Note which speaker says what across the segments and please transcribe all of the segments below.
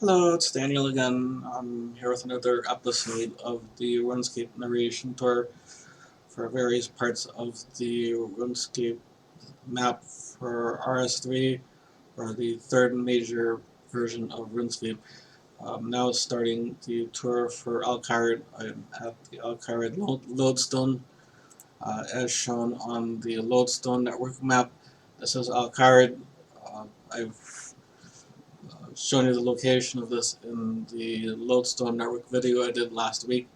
Speaker 1: Hello, it's Daniel again. I'm here with another episode of the Runescape narration tour for various parts of the Runescape map for RS3, or the third major version of Runescape. Now starting the tour for Kharid. I'm at the Kharid lodestone, as shown on the lodestone network map. This is Kharid. I've shown you the location of this in the lodestone network video I did last week,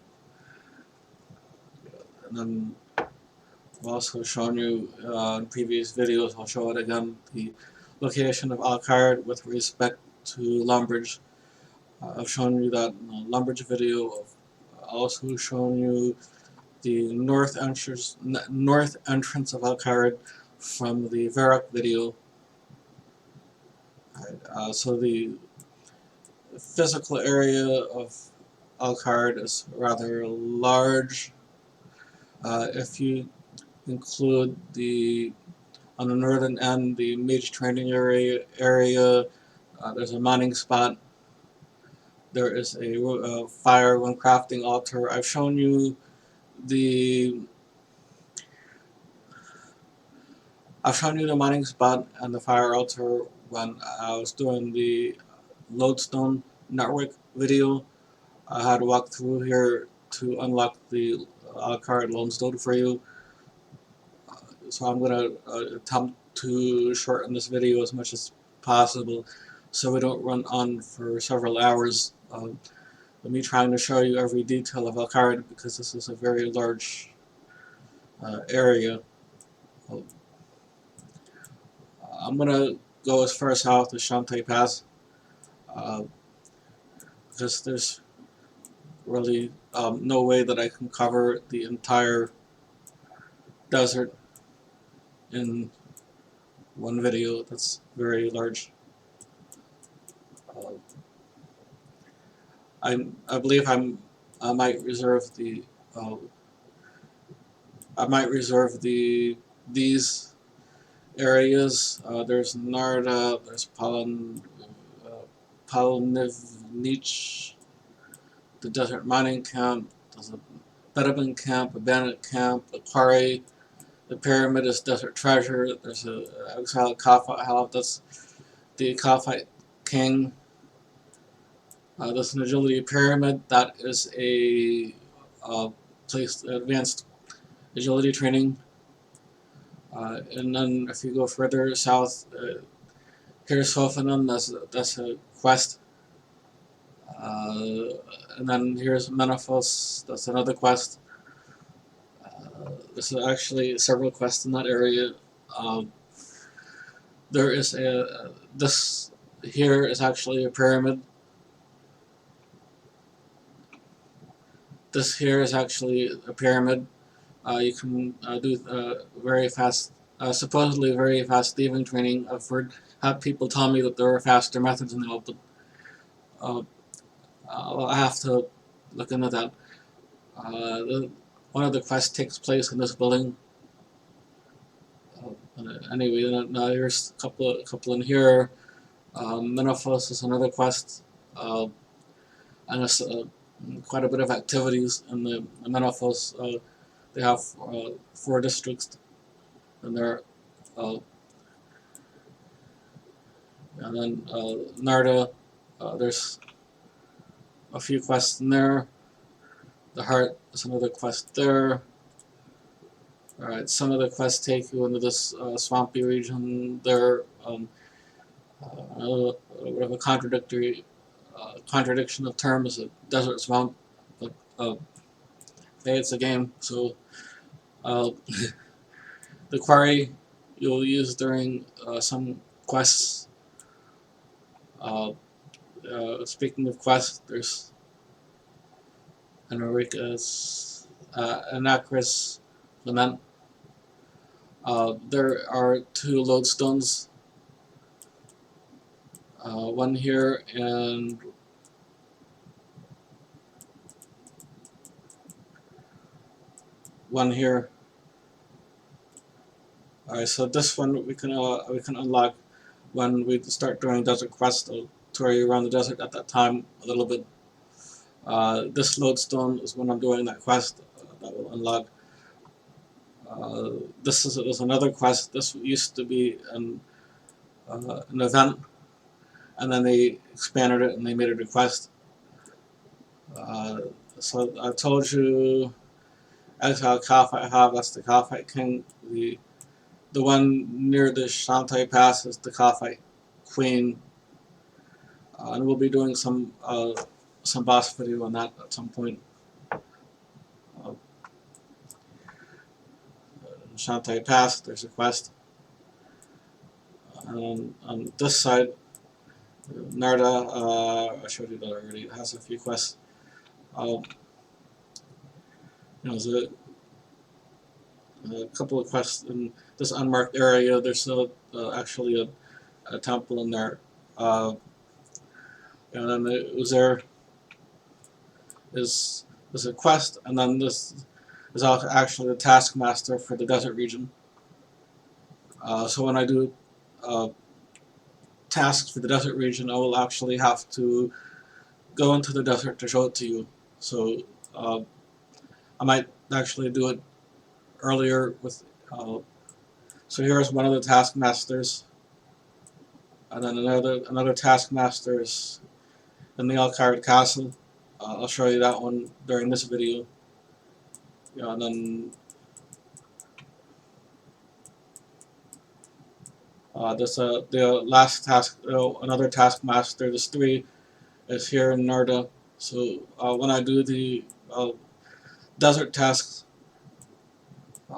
Speaker 1: and then I've also shown you in previous videos. I'll show it again, the location of Kharid with respect to Lumbridge. I've shown you that in the Lumbridge video. I've also shown you the north entrance of Kharid from the Varrock video. Right, so the physical area of Kharid is rather large. If you include the on the northern end, the Mage training area, there's a mining spot. There is a fire when crafting altar. The I've shown you the mining spot and the fire altar when I was doing the lodestone network video. I had to walk through here to unlock the card lodestone for you. So I'm going to attempt to shorten this video as much as possible so we don't run on for several hours of me trying to show you every detail of Kharid, because this is a very large area. I'm going to go as far south as Shantay Pass, uh, because there's really no way that I can cover the entire desert in one video. That's very large. Uh, I believe I might reserve the uh, I might reserve these areas. There's Narda, there's Palnivnich, the desert mining camp, there's a Bedouin camp, a bandit camp, a quarry. The pyramid is desert treasure. There's a exiled Kaphite house. That's the Kaphite king. There's an agility pyramid. That is a place advanced agility training. And then if you go further south, here's Hoffenheim. That's a quest. Uh, and then here's Menefos. That's another quest. There's actually several quests in that area. Um, there is this here is actually a pyramid. This here is actually a pyramid. You can do very fast, supposedly very fast thieving training. I've had people tell me that there are faster methods now, but uh, I have to look into that. One of the quests takes place in this building. Anyway, here's a couple in here. Menefos is another quest, and it's quite a bit of activities in the Menefos. They have 4 districts, and there, uh, and then Narda. There's a few quests in there. The Heart is another quest there. Alright, some of the quests take you into this swampy region there. A bit of a contradiction of terms, a desert swamp, but hey, it's a game, so uh, the quarry you'll use during some quests. Uh, Speaking of quests, there's Anacris Lament. There are 2 lodestones, one here and one here. Alright, so this one we can unlock when we start doing desert quest. tour you around the desert at that time a little bit. This lodestone is when I'm doing that quest that will unlock. This is another quest. This used to be an event, and then they expanded it and they made it a quest. So I told you Exile Kalphite have, that's the Kalphite King. The one near the Shantay Pass is the Kalphite Queen. And we'll be doing some boss video on that at some point. Shantay Pass, there's a quest. And on this side, Narda, I showed you that already, it has a few quests. There's a couple of quests in this unmarked area. There's actually a temple in there. And then there is a quest, and then this is actually the taskmaster for the desert region. So when I do tasks for the desert region, I will actually have to go into the desert to show it to you. So I might actually do it earlier with. So here's one of the taskmasters, and then another taskmaster is in the Kharid castle. I'll show you that one during this video. Yeah, and then the last task, another taskmaster. There's three. Is here in Narda. So when I do the desert tasks,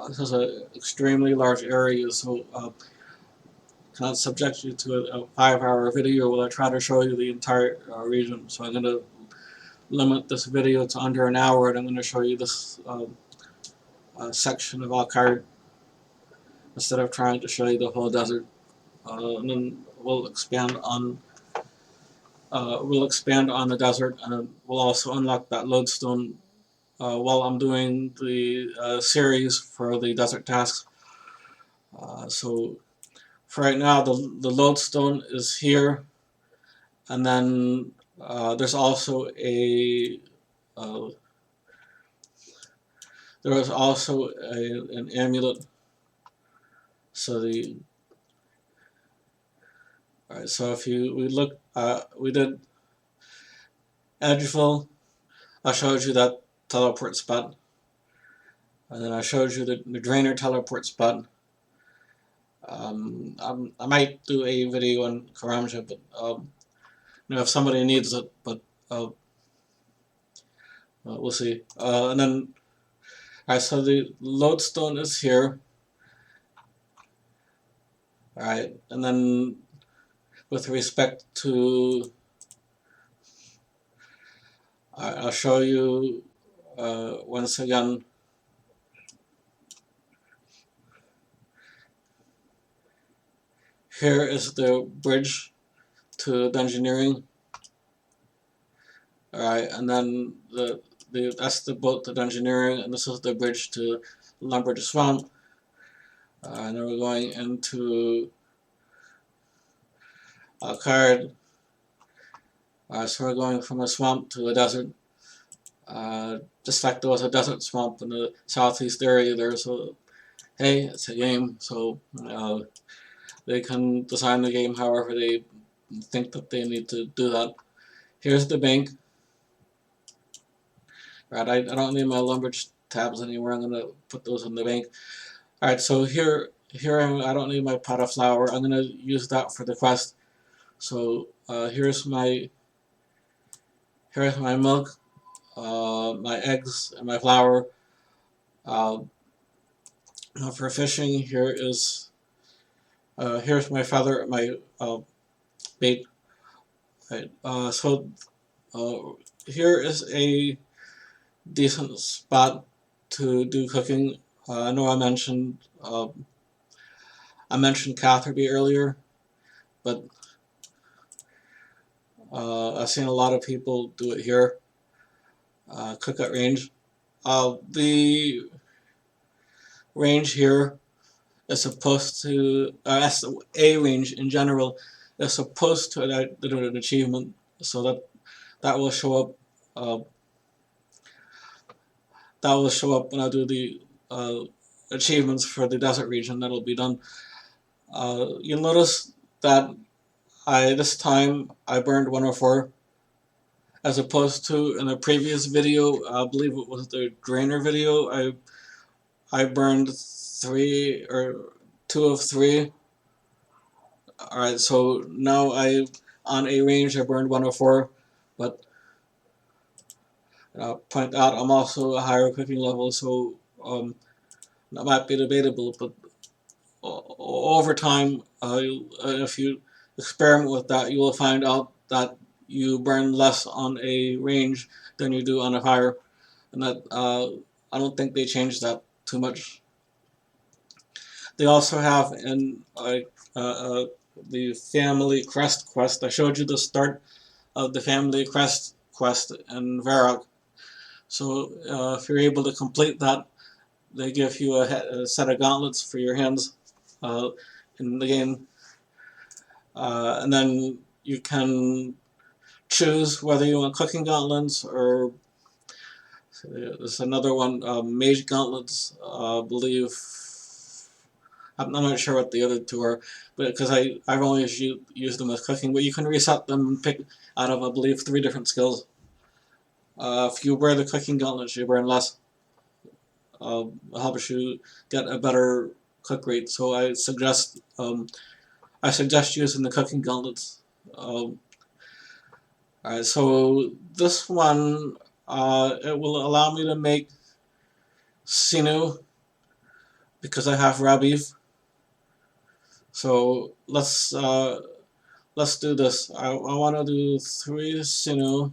Speaker 1: this is an extremely large area, so can't subject you to a 5-hour video where I try to show you the entire region. So I'm going to limit this video to under an hour, and I'm going to show you this section of Kharid instead of trying to show you the whole desert. And then we'll expand on the desert, and we'll also unlock that lodestone while I'm doing the series for the desert tasks. So for right now, the lodestone is here, and then there's also an amulet. So alright. So if we look, we did Edgeville. I showed you that teleport spot, and then I showed you the drainer teleport spot. I might do a video on Karamja, but if somebody needs it, but we'll see. And then, alright, so the lodestone is here. Alright, and then with respect to, I'll show you once again. Here is the bridge to Dungeoneering. Alright, and then that's the boat to Dungeoneering, and this is the bridge to Lumbridge Swamp. And then we're going into Kharid. So we're going from a swamp to a desert. Just like there was a desert swamp in the southeast area, there's hey, it's a game, so they can design the game however they think that they need to do that. Here's the bank. Right, I don't need my Lumbridge tabs anymore. I'm gonna put those in the bank. Alright, so here I don't need my pot of flour. I'm gonna use that for the quest. So here's my milk, my eggs, and my flour. For fishing, here's my feather, my bait. Right, so here is a decent spot to do cooking. I know I mentioned Catherby earlier, but I've seen a lot of people do it here. Cook at range. The range here is supposed to, a range in general is supposed to do an achievement, so that will show up. That will show up when I do the achievements for the desert region. That'll be done. You'll notice that this time I burned 104 as opposed to in a previous video. I believe it was the drainer video. I burned 3 or 2 of 3. Alright, so now on a range I burned 104, but point out I'm also a higher cooking level, so that might be debatable, but over time, if you experiment with that, you will find out that you burn less on a range than you do on a fire, and that I don't think they changed that too much. They also have in the family crest quest. I showed you the start of the family crest quest in Varrock. So if you're able to complete that, they give you a set of gauntlets for your hands in the game, and then you can choose whether you want cooking gauntlets or there's another one, Mage gauntlets. I believe I'm not sure what the other two are, but because I've only used them as cooking, but you can reset them and pick out of I believe 3 different skills. If you wear the cooking gauntlets, you burn less. It helps you get a better cook rate. So I suggest using the cooking gauntlets. Alright, so this one it will allow me to make sinew because I have raw beef. So let's do this. I want to do 3 sinew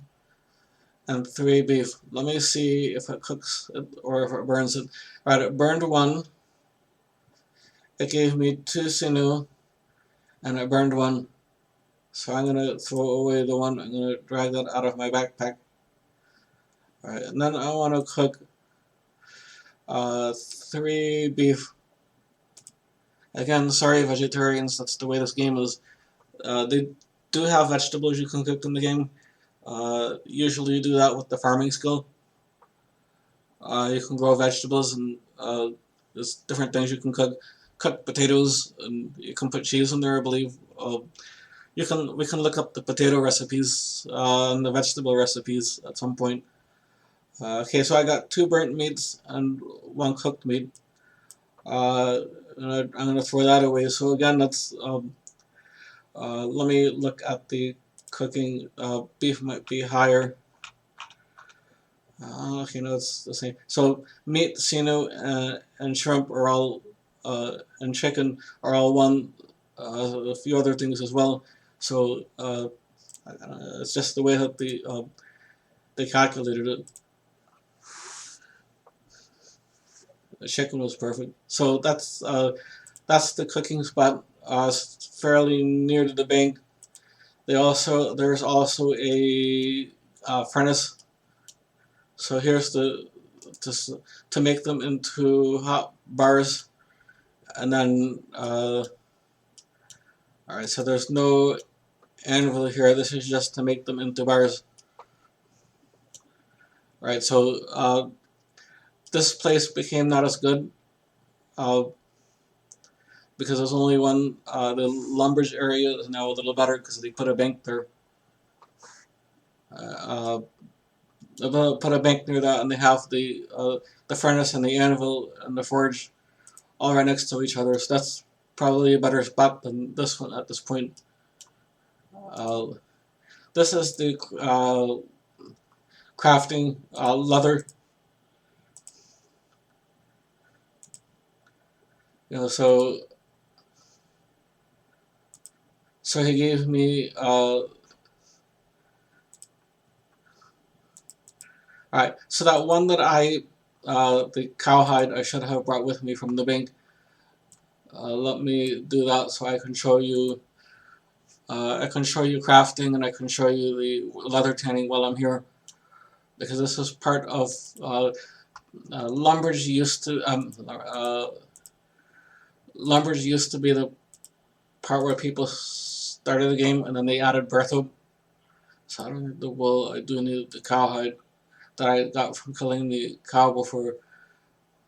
Speaker 1: and 3 beef. Let me see if it cooks it or if it burns it. Alright, it burned 1. It gave me 2 sinew and it burned 1. So I'm gonna throw away the 1. I'm gonna drag that out of my backpack. Alright, and then I want to cook 3 beef. Again, sorry vegetarians, that's the way this game is. They do have vegetables you can cook in the game. Usually you do that with the farming skill. You can grow vegetables and there's different things you can cook. Cook potatoes and you can put cheese in there, I believe. We can look up the potato recipes and the vegetable recipes at some point. Okay, so I got 2 burnt meats and 1 cooked meat. And I'm going to throw that away. So again, that's let me look at the cooking. Beef might be higher. Okay, no, it's the same. So meat, sinew, and shrimp are all, and chicken are all 1. A few other things as well. So it's just the way that they calculated it. The chicken was perfect. So that's the cooking spot. It's fairly near to the bank. There's also a furnace. So here's to make them into hot bars, and then alright. So there's no anvil here. This is just to make them into bars. Right. So this place became not as good. Because there's only one, the Lumbridge area is now a little better because they put a bank there. They put a bank near that, and they have the furnace and the anvil and the forge all right next to each other. So that's probably a better spot than this one at this point. This is the crafting leather. You know, so he gave me alright, so that one that the cowhide I should have brought with me from the bank. Let me do that so I can show you. I can show you crafting and I can show you the leather tanning while I'm here, because this is part of Lumbridge used to Lumbridge used to be the part where people start of the game, and then they added Berthoud. So I don't need the wool. I do need the cowhide that I got from killing the cow before.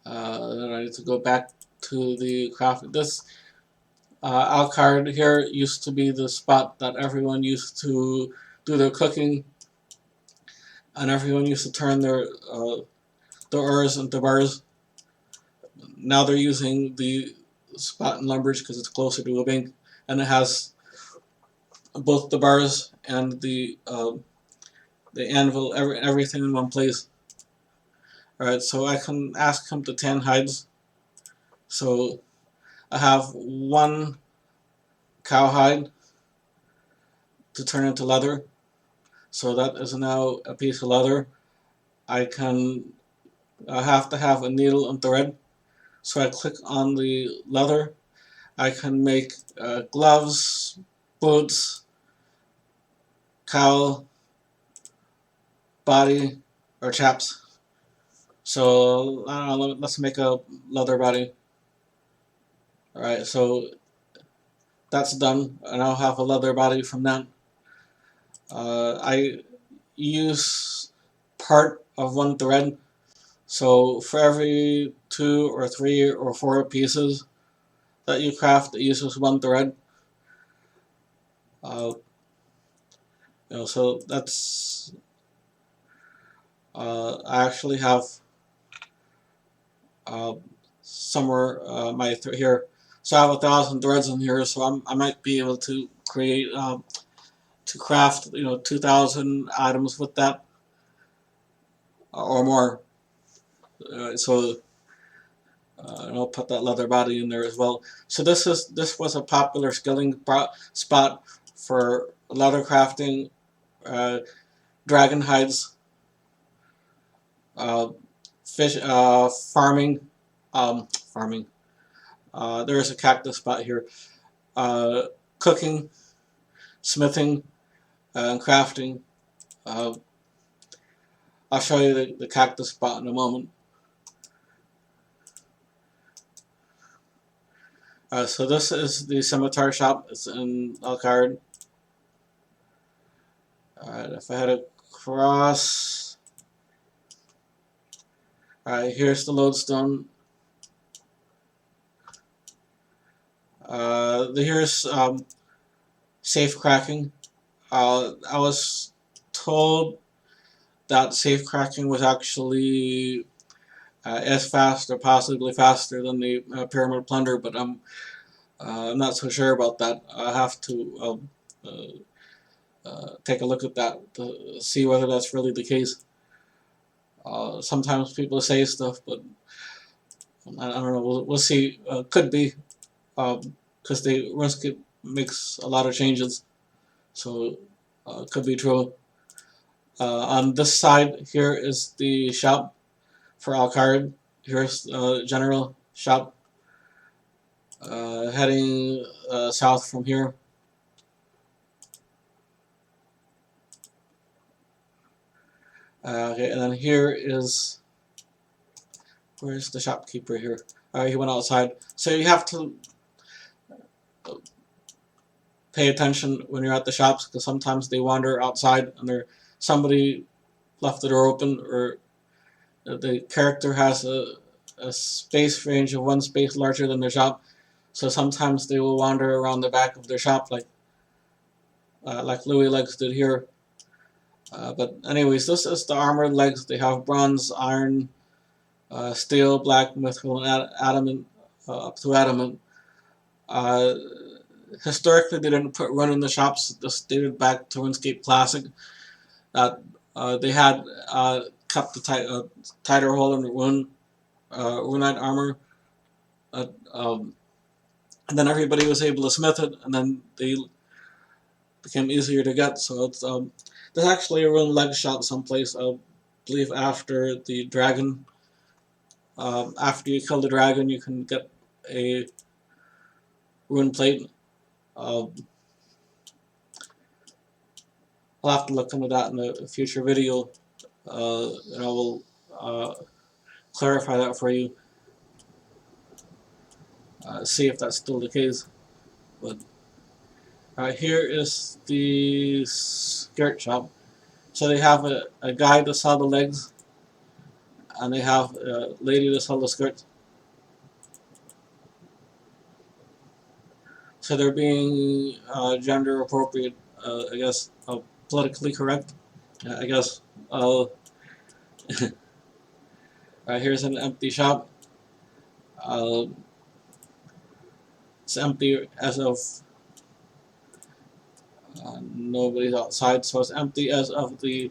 Speaker 1: Then I need to go back to the craft. This Alcard here used to be the spot that everyone used to do their cooking, and everyone used to turn their ores into bars. Now they're using the spot in Lumbridge because it's closer to a bank, and it has both the bars and the anvil, everything in one place. Alright, so I can ask him to 10 hides. So I have one cowhide to turn into leather. So that is now a piece of leather. I have to have a needle and thread. So I click on the leather. I can make gloves, boots, cowl, body, or chaps. So I don't know, let's make a leather body. Alright, so that's done. I now have a leather body from that. I use part of one thread. So for every 2 or 3 or 4 pieces that you craft, it uses one thread. So that's I actually have somewhere my here. So I have 1,000 threads in here, so I might be able to create to craft 2,000 items with that or more. So and I'll put that leather body in there as well. So this was a popular skilling spot for leather crafting, dragon hides, fish farming, farming. There is a cactus spot here. Cooking, smithing, and crafting. I'll show you the cactus spot in a moment. So this is the scimitar shop. It's in Kharid. Alright, if I head across. Alright, here's the lodestone. Here's safe cracking. I was told that safe cracking was actually as fast or possibly faster than the pyramid plunder, but I'm not so sure about that. I have to take a look at that to see whether that's really the case. Sometimes people say stuff, but I don't know. We'll see. Could be because the Runescape makes a lot of changes, so could be true. On this side here is the shop for Kharid. Here's general shop. Heading south from here. Okay, and then here is, where's the shopkeeper here? He went outside. So you have to pay attention when you're at the shops because sometimes they wander outside and somebody left the door open, or the character has a space range of 1 space larger than their shop. So sometimes they will wander around the back of their shop like Louis Legs did here. But anyways, this is the armored legs. They have bronze, iron, steel, black, mithril, and adamant, up to adamant. Historically, they didn't put run in the shops. This dated back to RuneScape Classic. They had kept the tighter hold on the runite armor. And then everybody was able to smith it, and then they became easier to get. So it's there's actually a rune leg shop someplace. I believe after the dragon. After you kill the dragon, you can get a rune plate. I'll have to look into that in a future video, and I will clarify that for you. See if that's still the case. But Here is the skirt shop. So they have a guy to sell the legs, and they have a lady to sell the skirts. So they're being gender appropriate, I guess, politically correct. I guess. Uh, here's an empty shop. Uh, it's empty as of nobody's outside, so it's empty as of the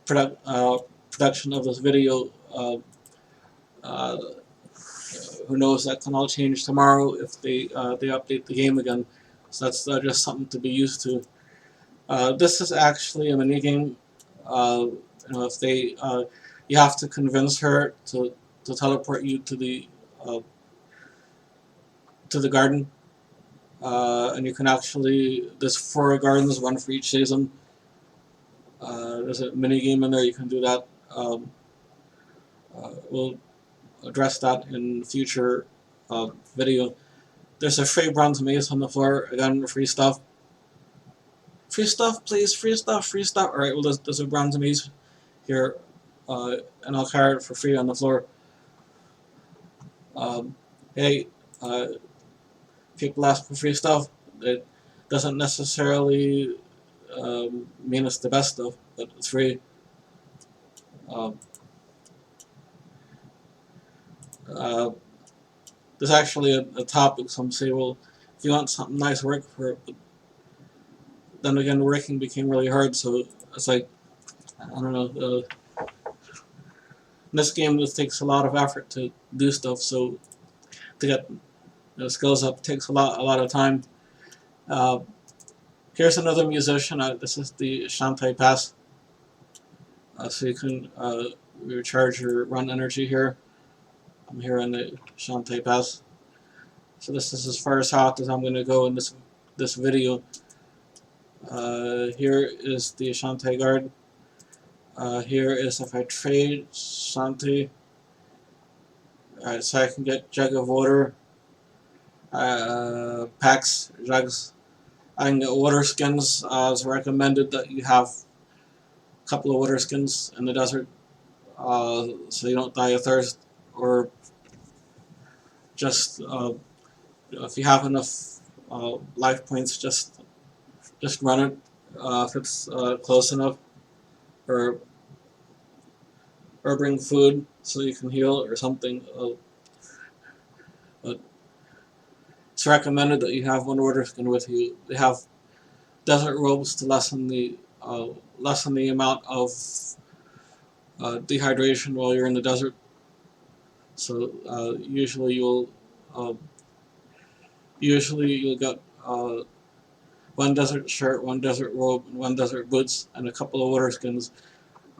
Speaker 1: production of this video. Uh, who knows? That can all change tomorrow if they update the game again. So that's just something to be used to. This is actually a mini game. If they you have to convince her to teleport you uh, to the garden, and you can actually there's 4 gardens, one for each season. There's a mini game in there. You can do that. We'll address that in future video. There's a free bronze mace on the floor. Again, free stuff. Free stuff, please. Free stuff. Free stuff. All right. Well, there's a bronze mace here, and I'll carry it for free on the floor. Hey, people ask for free stuff. It doesn't necessarily mean it's the best stuff, but it's free. Um, uh, there's actually a topic. Some say, well, if you want something nice, work for it. But then again, working became really hard. So it's like, I don't know. In this game, it takes a lot of effort to do stuff. So to get skills up takes a lot of time. Uh, here's another musician. This is the Shantay pass. So you can recharge your run energy here. I'm here on the Shantay pass. So this is as far south as I'm going to go in this video. Here is the Shantay guard. Here is if I trade Shantay. Alright, so I can get jug of water, packs, jugs. I can get water skins. It's recommended that you have a couple of water skins in the desert, so you don't die of thirst, or just if you have enough life points, just run it if it's close enough, or bring food so you can heal or something. But it's recommended that you have one water skin with you. They have desert robes to lessen the amount of dehydration while you're in the desert. So usually you'll get one desert shirt, one desert robe, and one desert boots, and a couple of water skins.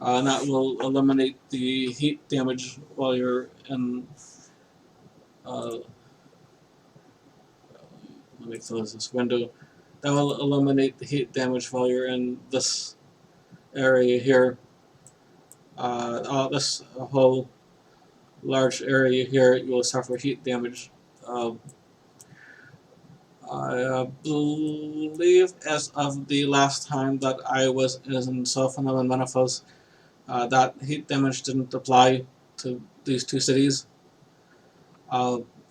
Speaker 1: And that will eliminate the heat damage while you're in. Let me close this window. That will eliminate the heat damage while you're in this area here. This whole large area here, you will suffer heat damage. I believe as of the last time that I was in Sophanel and Menefos, that heat damage didn't apply to these 2 cities.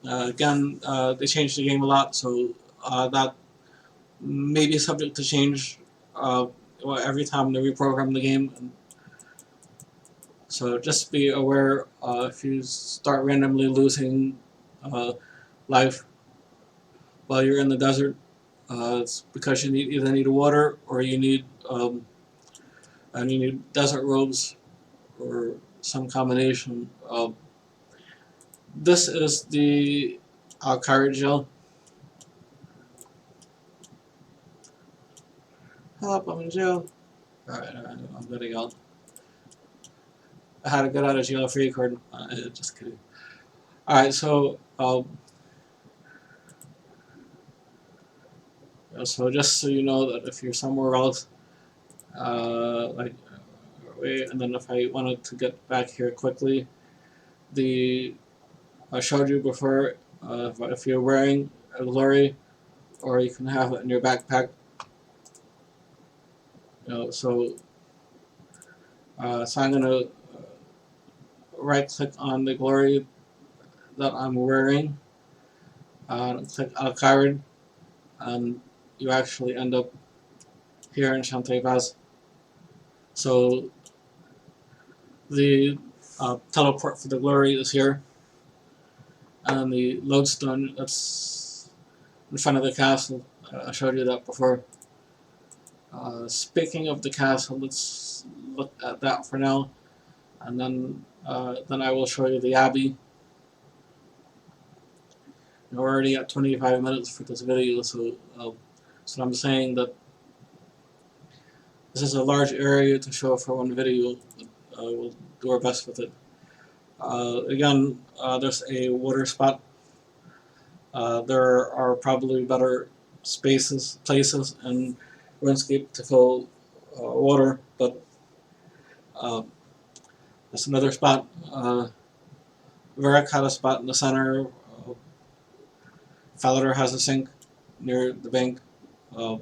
Speaker 1: Again, they changed the game a lot, so that may be subject to change every time they reprogram the game. So just be aware if you start randomly losing life while you're in the desert, it's because you either need water or you need desert robes or some combination. This is the Kharid gel. Help! I'm in jail. Alright, I'm getting out. I had to get out of jail free card. Just kidding. Alright, so just so you know that if you're somewhere else, and then if I wanted to get back here quickly, I showed you before, if you're wearing a glory, or you can have it in your backpack. So I'm gonna right click on the glory that I'm wearing, click Kharid, and you actually end up here in Shantay. So the teleport for the glory is here, and the lodestone that's in front of the castle. I showed you that before. Speaking of the castle, let's look at that for now, and then I will show you the Abbey. We're already at 25 minutes for this video, so I'm saying that this is a large area to show for one video. We'll do our best with it. Again, there's a water spot. There are probably better places in Runescape to fill water, but uh, there's another spot. Varric had a spot in the center. Falador has a sink near the bank. Uh,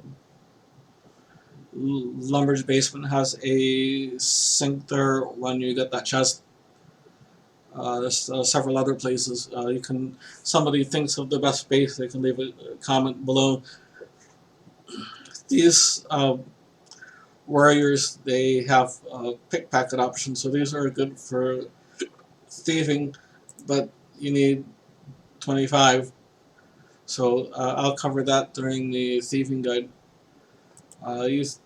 Speaker 1: Lumbridge basement has a sink there when you get that chest. There's several other places. Somebody thinks of the best space, they can leave a comment below. These warriors, they have pickpocket options, so these are good for thieving, but you need 25. So I'll cover that during the thieving guide.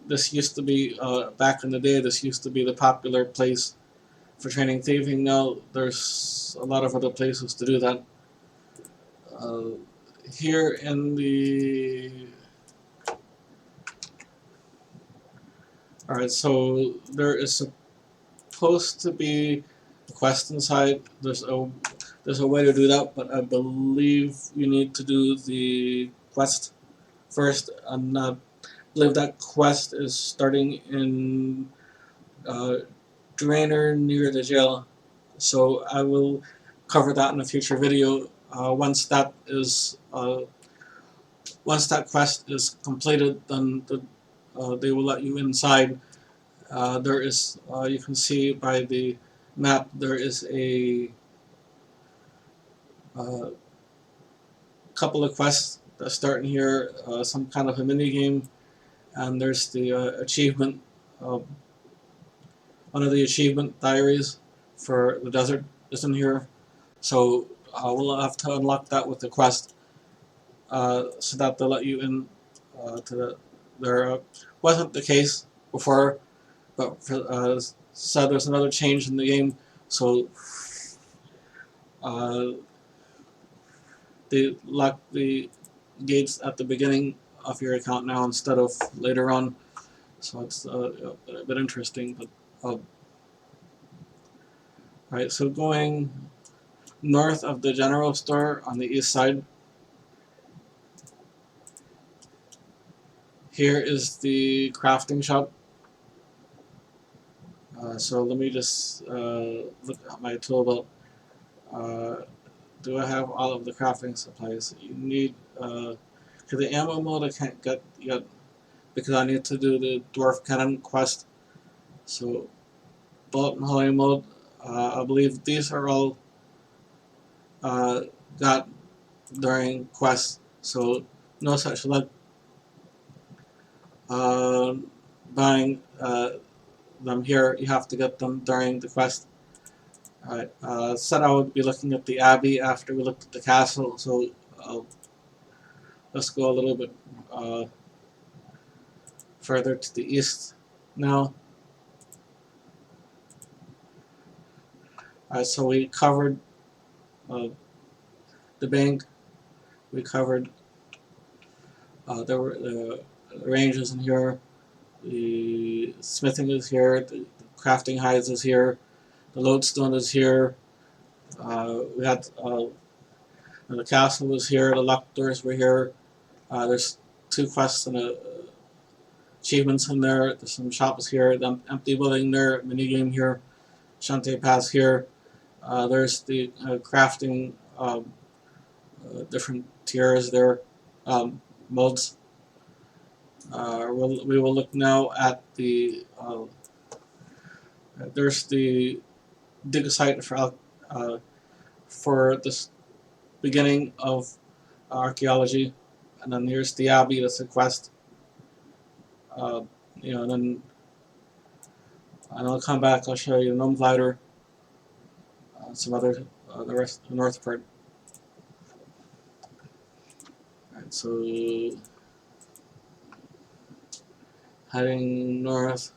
Speaker 1: This used to be, back in the day, this used to be the popular place for training thieving. Now there's a lot of other places to do that. Here in the... Alright, so there is supposed to be a quest inside. There's a way to do that, but I believe you need to do the quest first, and I believe that quest is starting in Drainer near the jail. So I will cover that in a future video. Once that quest is completed, then they will let you inside. There is, you can see by the map, there is a couple of quests that start in here, some kind of a mini game, and there's the achievement, one of the achievement diaries for the desert is in here. So we'll have to unlock that with the quest, so that they'll let you in to there. Wasn't the case before, but so there's another change in the game, so they lock the gates at the beginning of your account now instead of later on, so it's a bit interesting. But right, so going north of the general store on the east side, here is the crafting shop. So let me just look at my tool belt. Do I have all of the crafting supplies you need? For the ammo mode, I can't get yet because I need to do the dwarf cannon quest. So bullet and holy mode, I believe these are all got during quests, so no such luck buying them here. You have to get them during the quest. Alright, said I would be looking at the Abbey after we looked at the castle, so let's go a little bit further to the east now. Alright, so we covered the bank, we covered there were the ranges in here, the smithing is here, the crafting hides is here, the lodestone is here. We had the castle was here, the locked doors were here. There's 2 quests and achievements in there. There's some shops here, the empty building there, mini game here, Shantay Pass here. There's the crafting different tiers there, modes. We will look now at the there's the dig site for this beginning of archaeology, and then here's the Abbey. That's a quest. Uh, and then I'll come back. I'll show you the gnome glider, some other the rest the north part. Alright, so heading north.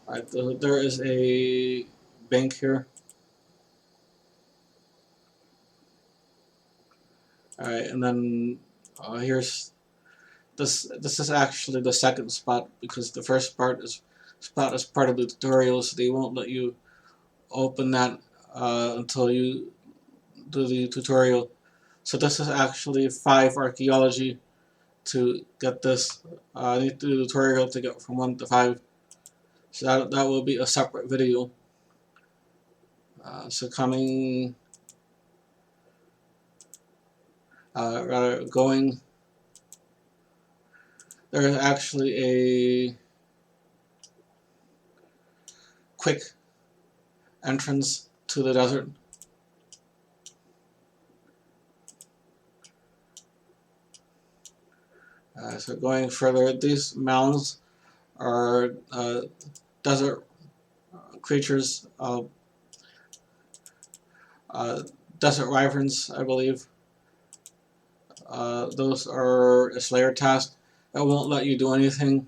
Speaker 1: Alright, there is a bank here. Alright, and then here's this. This is actually the second spot because the first spot is part of the tutorial, so they won't let you open that until you do the tutorial. So this is actually 5 archaeology to get this. I need to do the tutorial to get from 1 to 5. So that will be a separate video. So coming, rather going, there is actually a quick entrance to the desert. So going further, these mounds are desert creatures, desert wyverns, I believe. Those are a slayer task. It won't let you do anything.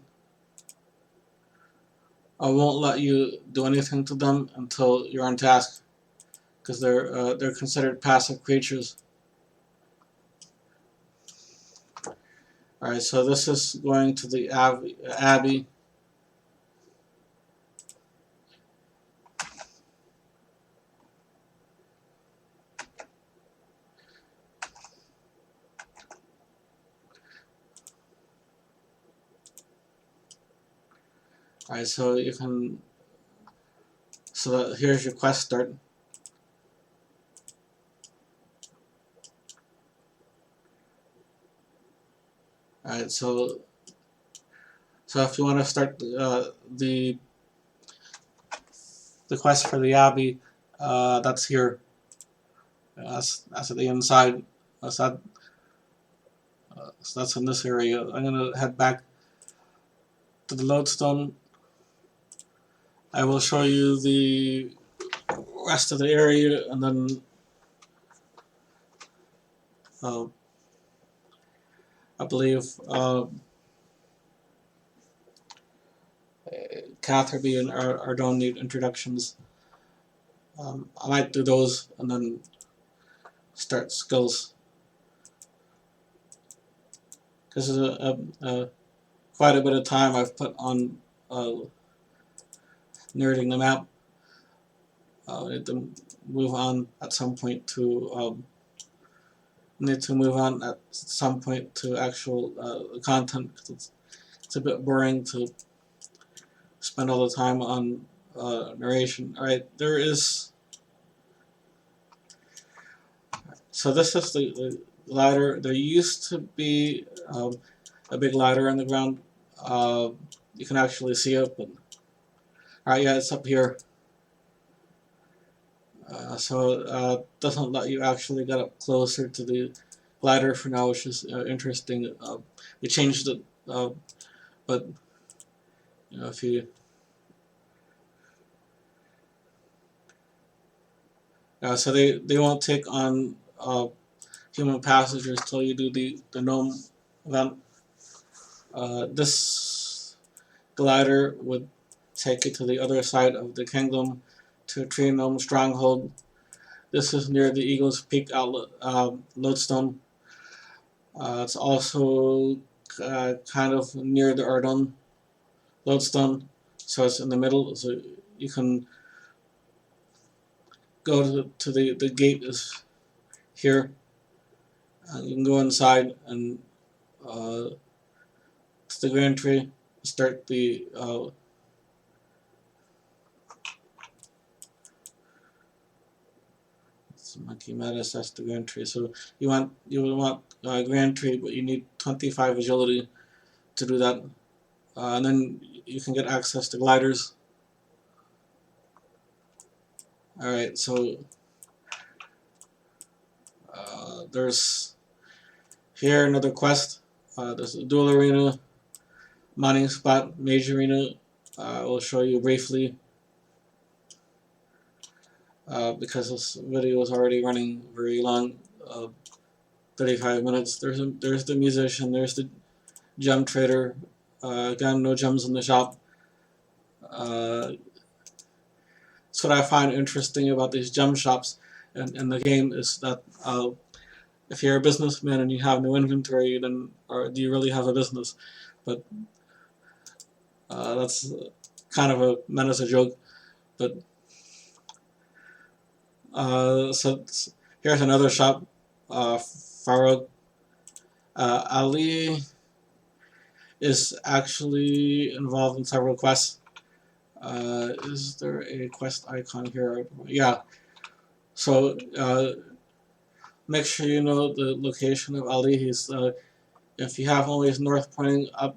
Speaker 1: I won't let you do anything to them until you're on task, because they're considered passive creatures. All right, so this is going to the Abbey. All right, so you can. So here's your quest start. All right, so if you want to start the quest for the Abbey, that's here. That's at the inside. That's that. So that's in this area. I'm gonna head back to the lodestone. I will show you the rest of the area, and then I believe Catherby and Ardon need introductions. I might do those and then start skills. This is quite a bit of time I've put on narrating the map. I need to move on at some point to actual content, because it's a bit boring to spend all the time on narration. Alright, there is. So this is the ladder. There used to be a big ladder on the ground. You can actually see it, but alright, yeah, it's up here. So it doesn't let you actually get up closer to the ladder for now, which is interesting. They changed it, but if you so they won't take on human passengers till you do the gnome event. This glider would take you to the other side of the kingdom, to a tree gnome stronghold. This is near the Eagle's Peak outlet lodestone. It's also kind of near the Ardon lodestone, so it's in the middle. So you can go to the gate is here. You can go inside and to the grand tree, start the Monkey Menace, that's the Grand Tree. So you would want Grand Tree, but you need 25 agility to do that. And then you can get access to gliders. Alright, so there's here another quest. There's a Duel Arena, mining spot, Mage Arena. We'll show you briefly because this video is already running very long, 35 minutes. There's the musician, there's the gem trader. Again, no gems in the shop. That's what I find interesting about these gem shops in the game is that if you're a businessman and you have no inventory, then or do you really have a business? But that's kind of a meant as a joke. But so here's another shop. Farrokh Ali is actually involved in several quests. Is there a quest icon here? Yeah. So make sure you know the location of Ali. He's if you have always north pointing up,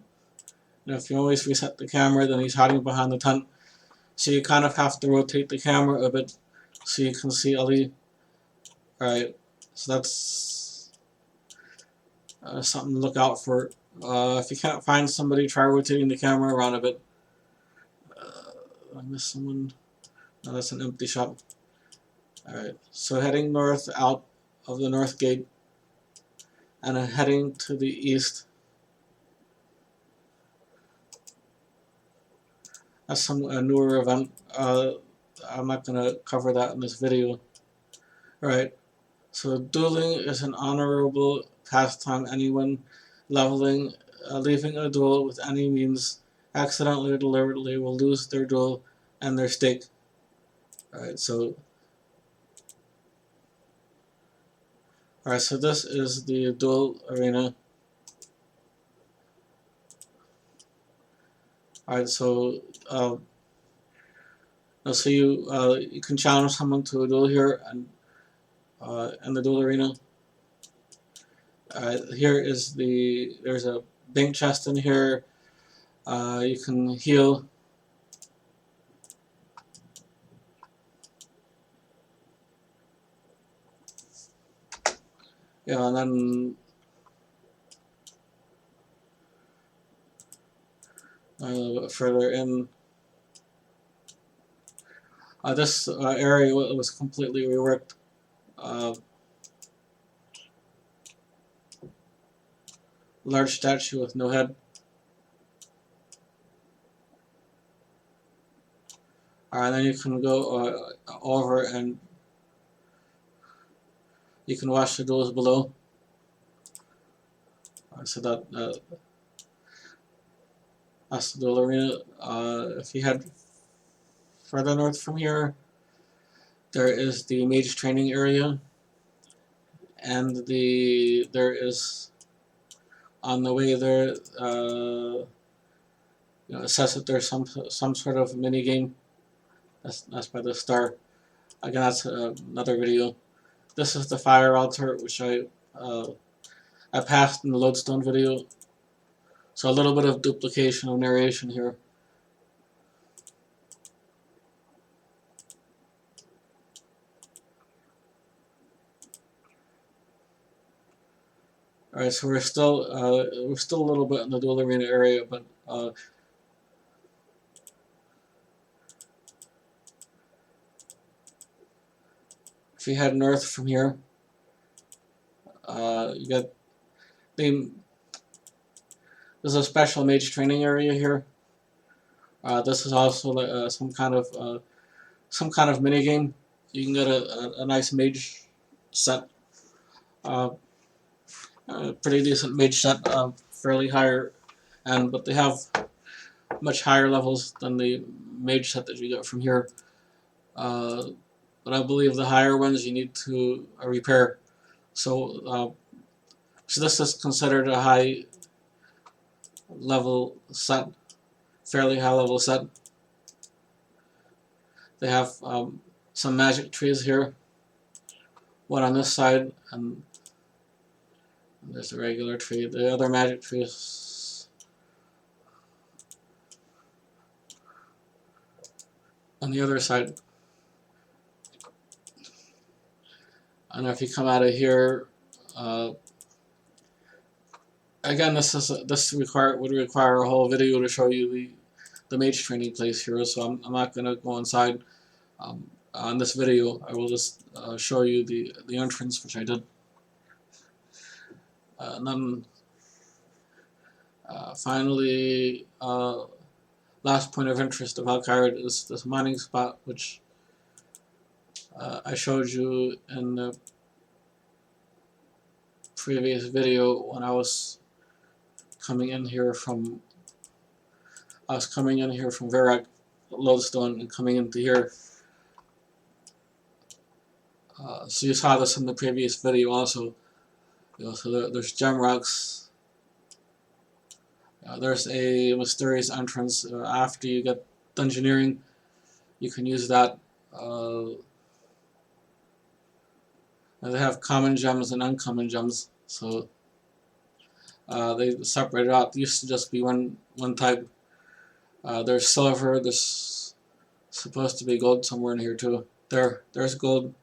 Speaker 1: and if you always reset the camera, then he's hiding behind the tent. So you kind of have to rotate the camera a bit so you can see Ali. Alright, so that's something to look out for. If you can't find somebody, try rotating the camera around a bit. I missed someone. No, that's an empty shop. Alright, so heading north out of the north gate and heading to the east. That's some newer event. I'm not going to cover that in this video. Alright, so dueling is an honorable pastime. Anyone leveling, leaving a duel with any means, accidentally or deliberately, will lose their duel and their stake. Alright, so this is the duel arena. Alright, so you can challenge someone to a duel here and in the duel arena. Here is there's a bank chest in here. You can heal. Yeah, and then a little bit further in. This area was completely reworked. Large statue with no head. Alright, then you can go over and you can watch the duels below. So that's the duel arena. If you head further north from here, there is the mage training area, and there is on the way there. It says that there's some sort of mini game. That's by the star. Again, that's another video. This is the fire altar, which I passed in the lodestone video. So a little bit of duplication of narration here. Alright, so we're still a little bit in the duel arena area, but if you head north from here, you got there's a special mage training area here. This is also some kind of mini game. You can get a nice mage set, pretty decent mage set, fairly higher, but they have much higher levels than the mage set that you get from here. But I believe the higher ones you need to repair. So this is considered a high level set, fairly high level set. They have some magic trees here. one on this side, and there's a regular tree. The other magic tree is on the other side. And if you come out of here, again, this would require a whole video to show you the mage training place here. So I'm not going to go inside on this video. I will just show you the entrance, which I did. And then finally, last point of interest of Kharid is this mining spot, which I showed you in the previous video when I was coming in here from Varrock Lodestone and coming into here. So you saw this in the previous video also. So there's gem rocks. There's a mysterious entrance after you get dungeoneering. You can use that. They have common gems and uncommon gems, so they separate it out. It used to just be one type. There's silver. There's supposed to be gold somewhere in here too. There's gold,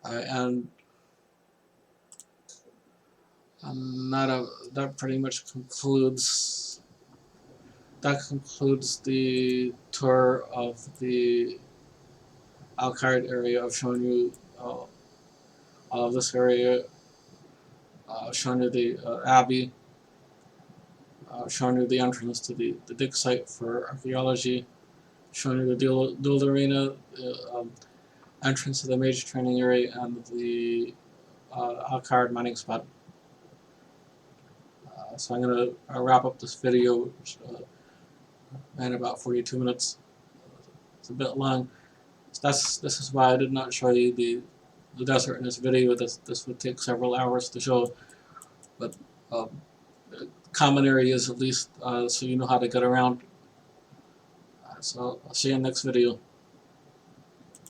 Speaker 1: and that pretty much concludes. That concludes the tour of the Kharid area. I've shown you all of this area. I've shown you the Abbey. I've shown you the entrance to the dig site for archaeology. Shown you the duel arena, the entrance to the mage training area, and the Kharid mining spot. So I'm going to wrap up this video, which ran about 42 minutes. It's a bit long. So this is why I did not show you the desert in this video. This would take several hours to show, but common areas at least, so you know how to get around. So I'll see you in the next video.